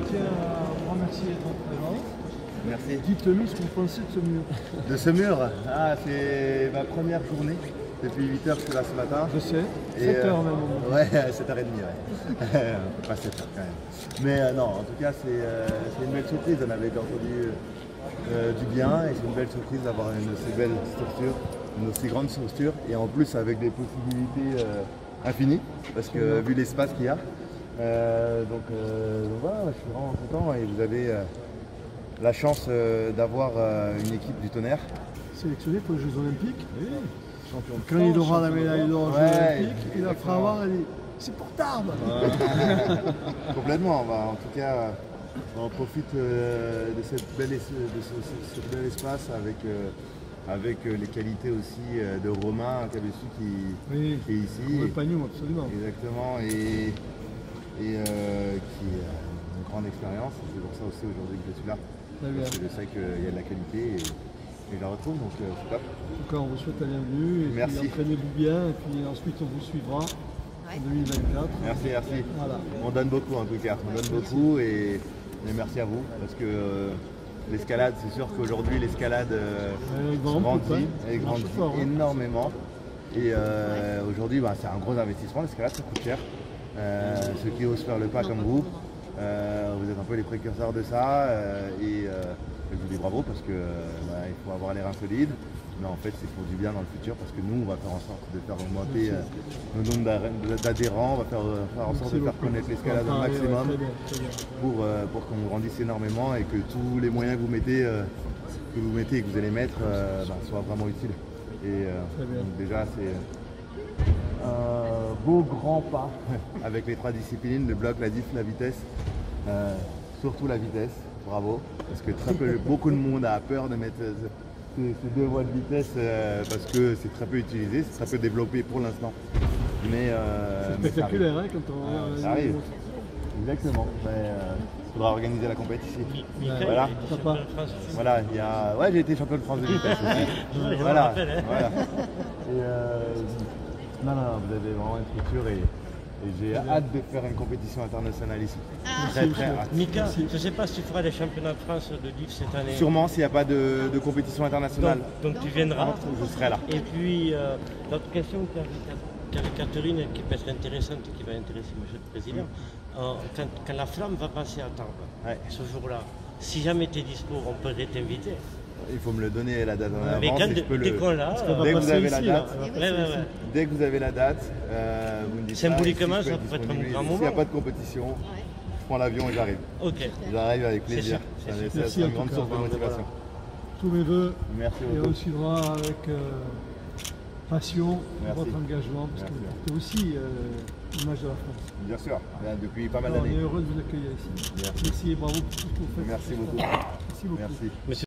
tiens à vous remercier d'être présent. Merci. Dites-nous ce que vous pensez de ce mur. De ce mur, c'est ma première journée. Depuis 8 h, je suis là ce matin. Je sais, 7 h même. Ouais, 7 h 30, ouais. Pas 7 h quand même. Mais non, en tout cas, c'est une belle surprise. On avait déjà entendu du bien et c'est une belle surprise d'avoir une aussi belle structure, une aussi grande structure et en plus avec des possibilités infinies parce que vu l'espace qu'il y a. Donc voilà, je suis vraiment content et vous avez la chance d'avoir une équipe du Tonnerre. Sélectionné pour les Jeux Olympiques. Oui. Champion de Quand France, il aura la médaille d'or aux Jeux Olympiques, il la fera avoir, elle dit c'est pour Tarbes. Complètement, en tout cas, on profite de ce bel espace avec les qualités aussi de Romain Cabessu qui est ici. Oui, Pagnou, absolument. Exactement, et qui a une grande expérience. C'est pour ça aussi aujourd'hui que je suis là. Parce que je sais qu'il y a de la qualité et je la retrouve, donc c'est top. En tout cas, on vous souhaite la bienvenue. Merci. Entraînez-vous bien et puis ensuite on vous suivra en 2024. Merci, merci. Voilà. On donne beaucoup en tout cas, on donne beaucoup et merci à vous parce que l'escalade, c'est sûr qu'aujourd'hui l'escalade grandit énormément et aujourd'hui c'est un gros investissement, l'escalade ça coûte cher. Ceux qui osent faire le pas comme vous êtes un peu les précurseurs de ça et je vous dis bravo parce que il faut avoir les reins solides. Mais en fait, c'est pour du bien dans le futur parce que nous, on va faire en sorte de faire augmenter le nombre d'adhérents, on va faire en sorte de faire connaître l'escalade au maximum pour qu'on grandisse énormément et que tous les moyens que vous mettez et que vous allez mettre soient vraiment utiles. Et donc déjà, c'est un beau grand pas avec les 3 disciplines, le bloc, la diff, la vitesse, surtout la vitesse. Bravo, parce que beaucoup de monde a peur de mettre ces 2 voies de vitesse parce que c'est très peu utilisé, c'est très peu développé pour l'instant. Mais c'est spectaculaire quand on ça arrive. Exactement. Il faudra organiser la compétition ici. Voilà. Voilà, ouais, j'ai été champion de France de vitesse aussi. Voilà. Et non, vous avez vraiment une structure et j'ai hâte de faire une compétition internationale ici. Très hâte. Mika, je ne sais pas si tu feras les championnats de France de div cette année. Sûrement s'il n'y a pas de compétition internationale. Donc tu viendras. Je serai là. Et puis, l'autre question qu'avait Catherine, qui peut être intéressante, qui va intéresser M. le Président, quand la flamme va passer à Tarbes, ce jour-là, si jamais tu es dispo, on peut t'inviter. Il faut me le donner la date en avance. Dès que vous avez la date, dès que vous avez la date, vous me dites symboliquement, ça peut être un grand moment. S'il n'y a pas de compétition, je prends l'avion et j'arrive. Ok. J'arrive avec plaisir. C'est une grande source de motivation. Tous mes voeux. Merci beaucoup. Et on suivra avec passion votre engagement, parce que c'est aussi l'image de la France. Bien sûr, depuis pas mal d'années. On est heureux de vous accueillir ici. Merci et bravo pour tout ce que vous faites. Merci beaucoup. Merci beaucoup. Merci.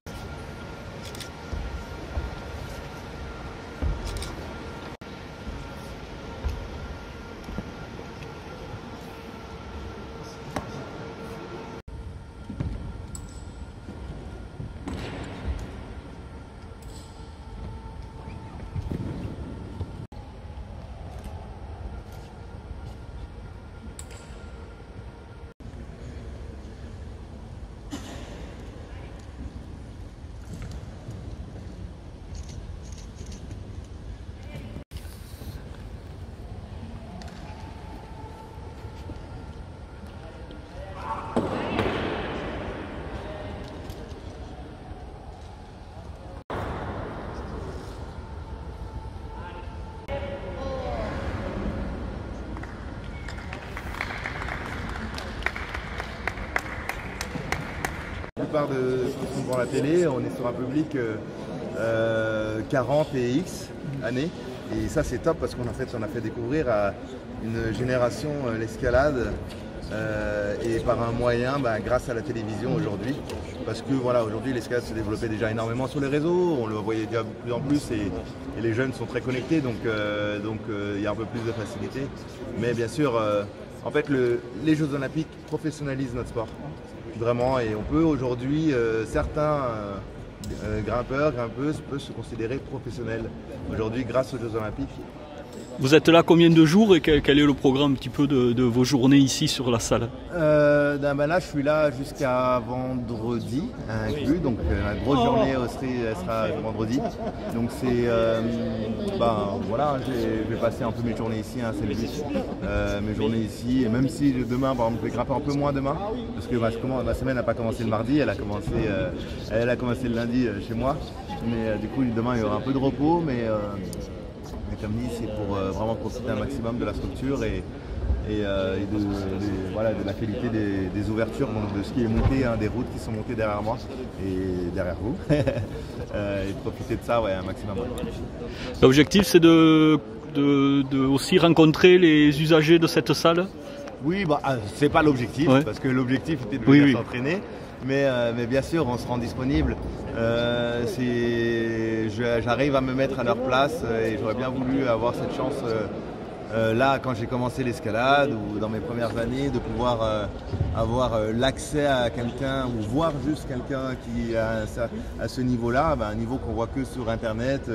La plupart de ceux qui sont devant la télé, on est sur un public 40 et X années. Et ça c'est top parce qu'on a fait découvrir à une génération l'escalade et par un moyen grâce à la télévision aujourd'hui. Parce que voilà, aujourd'hui l'escalade se développait déjà énormément sur les réseaux, on le voyait déjà de plus en plus et les jeunes sont très connectés donc il y a un peu plus de facilité. Mais bien sûr, en fait les Jeux Olympiques professionnalisent notre sport. Vraiment, et on peut aujourd'hui, certains grimpeurs, grimpeuses peuvent se considérer professionnels aujourd'hui grâce aux Jeux Olympiques. Vous êtes là combien de jours et quel est le programme un petit peu de vos journées ici sur la salle? Là, je suis là jusqu'à vendredi inclus, donc la grosse journée elle sera vendredi. Donc c'est, voilà, je vais passer un peu mes journées ici, c'est le but, mes journées ici. Et même si demain, par exemple, je vais grimper un peu moins demain, parce que ma semaine n'a pas commencé le mardi, elle a commencé le lundi chez moi. Mais du coup, demain, il y aura un peu de repos, mais comme dit, c'est pour vraiment profiter un maximum de la structure et de la qualité des ouvertures, donc de ce qui est monté, des routes qui sont montées derrière moi et derrière vous, et de profiter de ça un maximum. L'objectif, c'est de aussi rencontrer les usagers de cette salle? Oui, c'est pas l'objectif, parce que l'objectif était de venir s'entraîner. Mais bien sûr, on se rend disponible. J'arrive à me mettre à leur place et j'aurais bien voulu avoir cette chance là, quand j'ai commencé l'escalade ou dans mes premières années, de pouvoir avoir l'accès à quelqu'un ou voir juste quelqu'un qui a à ce niveau-là, un niveau qu'on voit que sur Internet,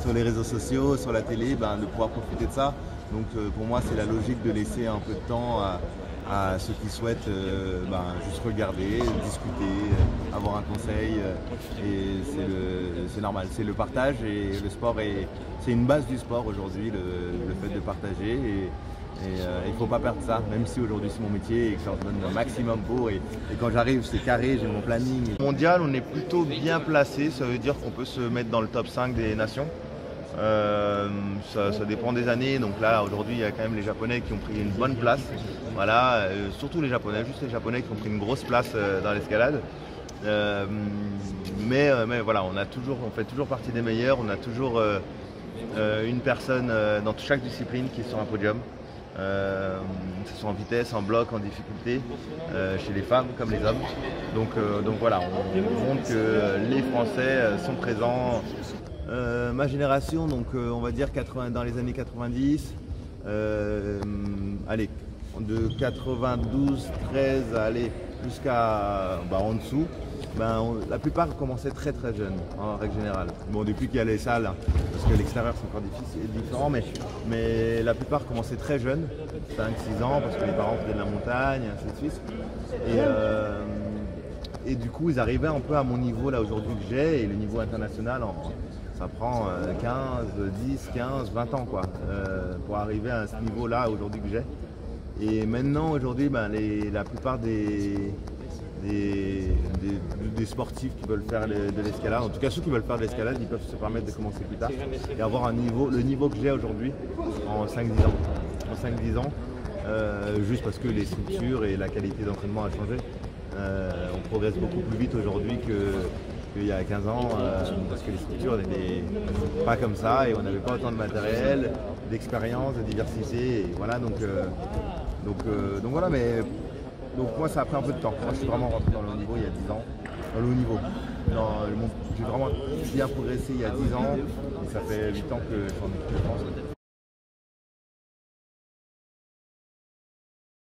sur les réseaux sociaux, sur la télé, de pouvoir profiter de ça. Donc pour moi, c'est la logique de laisser un peu de temps à ceux qui souhaitent juste regarder, discuter, avoir un conseil. Et c'est normal, c'est le partage et le sport, c'est une base du sport aujourd'hui, le fait de partager. Et il ne faut pas perdre ça, même si aujourd'hui c'est mon métier et que j'en donne le maximum pour. Et quand j'arrive, c'est carré, j'ai mon planning. Mondial, on est plutôt bien placé, ça veut dire qu'on peut se mettre dans le top 5 des nations. Ça dépend des années, donc là aujourd'hui il y a quand même les Japonais qui ont pris une bonne place, voilà, surtout les Japonais, juste les Japonais qui ont pris une grosse place dans l'escalade, mais voilà, on fait toujours partie des meilleurs, on a toujours une personne dans chaque discipline qui est sur un podium, que ce soit en vitesse, en bloc, en difficulté, chez les femmes comme les hommes, donc voilà, on montre que les Français sont présents. Ma génération, donc on va dire dans les années 90, allez, de 92, 13, allez, jusqu'à en dessous, la plupart commençaient très jeunes en règle générale. Bon, depuis qu'il y a les salles, parce que l'extérieur c'est encore différent, mais la plupart commençaient très jeunes, 5-6 ans, parce que les parents faisaient de la montagne, ainsi de suite. Et du coup, ils arrivaient un peu à mon niveau là aujourd'hui que j'ai, et le niveau international, ça prend 15, 10, 15, 20 ans pour arriver à ce niveau-là aujourd'hui que j'ai. Et maintenant, aujourd'hui, la plupart des sportifs qui veulent faire de l'escalade, en tout cas ceux qui veulent faire de l'escalade, ils peuvent se permettre de commencer plus tard et avoir le niveau que j'ai aujourd'hui en 5-10 ans. En 5-10 ans, juste parce que les structures et la qualité d'entraînement a changé. On progresse beaucoup plus vite aujourd'hui qu'il y a 15 ans, parce que les structures n'étaient pas comme ça et on n'avait pas autant de matériel, d'expérience, de diversité. Et voilà, donc voilà, donc moi ça a pris un peu de temps. Moi je suis vraiment rentré dans le haut niveau il y a 10 ans. Dans le haut niveau. J'ai vraiment bien progressé il y a 10 ans et ça fait 8 ans que je suis en équipe de France.